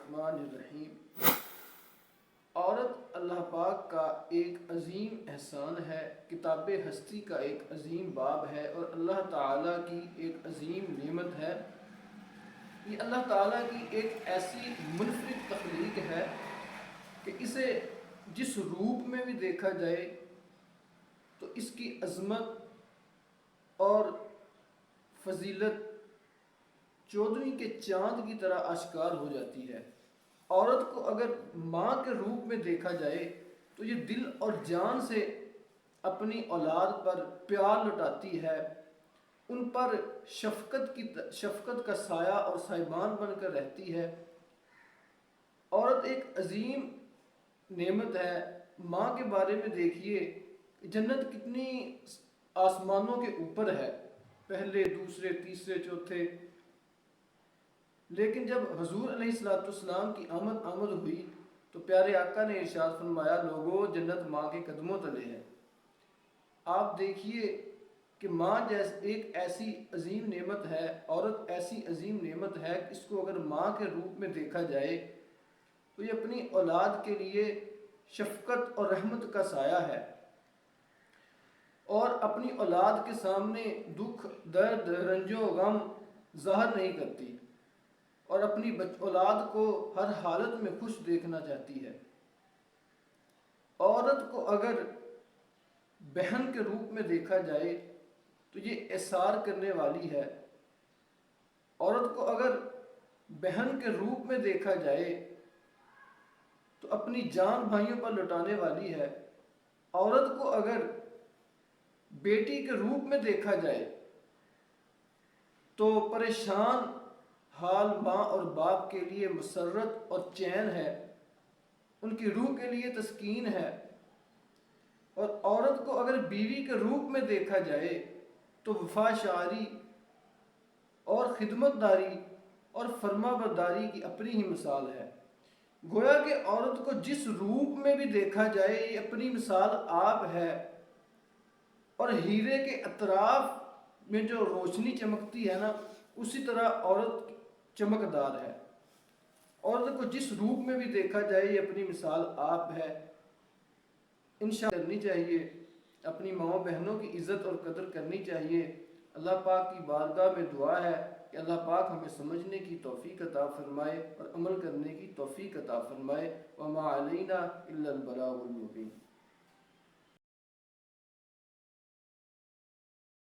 الرحمن الرحیم۔ عورت اللہ پاک کا ایک عظیم احسان ہے، کتاب ہستی کا ایک عظیم باب ہے اور اللہ تعالیٰ کی ایک عظیم نعمت ہے۔ یہ اللہ تعالیٰ کی ایک ایسی منفرد تخلیق ہے کہ اسے جس روپ میں بھی دیکھا جائے تو اس کی عظمت اور فضیلت چودھویں کے چاند کی طرح آشکار ہو جاتی ہے۔ عورت کو اگر ماں کے روپ میں دیکھا جائے تو یہ دل اور جان سے اپنی اولاد پر پیار لٹاتی ہے، ان پر شفقت کا سایہ اور سائبان بن کر رہتی ہے۔ عورت ایک عظیم نعمت ہے۔ ماں کے بارے میں دیکھیے، جنت کتنی آسمانوں کے اوپر ہے، پہلے، دوسرے، تیسرے، چوتھے، لیکن جب حضور علیہ السلام کی آمد ہوئی تو پیارے آقا نے ارشاد فرمایا، لوگوں جنت ماں کے قدموں تلے ہے۔ آپ دیکھیے کہ ماں جیسے ایک ایسی عظیم نعمت ہے، عورت ایسی عظیم نعمت ہے کہ اس کو اگر ماں کے روپ میں دیکھا جائے تو یہ اپنی اولاد کے لیے شفقت اور رحمت کا سایہ ہے، اور اپنی اولاد کے سامنے دکھ، درد، رنج و غم ظاہر نہیں کرتی اور اپنی اولاد کو ہر حالت میں خوش دیکھنا چاہتی ہے۔ عورت کو اگر بہن کے روپ میں دیکھا جائے تو یہ احسار کرنے والی ہے۔ عورت کو اگر بہن کے روپ میں دیکھا جائے تو اپنی جان بھائیوں پر لٹانے والی ہے۔ عورت کو اگر بیٹی کے روپ میں دیکھا جائے تو پریشان حال ماں اور باپ کے لیے مسرت اور چین ہے، ان کی روح کے لیے تسکین ہے۔ اور عورت کو اگر بیوی کے روپ میں دیکھا جائے تو وفا شعری اور خدمت داری اور فرما برداری کی اپنی ہی مثال ہے۔ گویا کہ عورت کو جس روپ میں بھی دیکھا جائے یہ اپنی مثال آپ ہے، اور ہیرے کے اطراف میں جو روشنی چمکتی ہے نا، اسی طرح عورت چمکدار ہے۔ عورت کو جس روپ میں بھی دیکھا جائے یہ اپنی مثال آپ ہے۔ انشاءاللہ کرنی چاہیے، اپنی ماں بہنوں کی عزت اور قدر کرنی چاہیے۔ اللہ پاک کی بارگاہ میں دعا ہے کہ اللہ پاک ہمیں سمجھنے کی توفیق عطا فرمائے اور عمل کرنے کی توفیق عطا فرمائے۔ وما علینا الا البلاغ المبین۔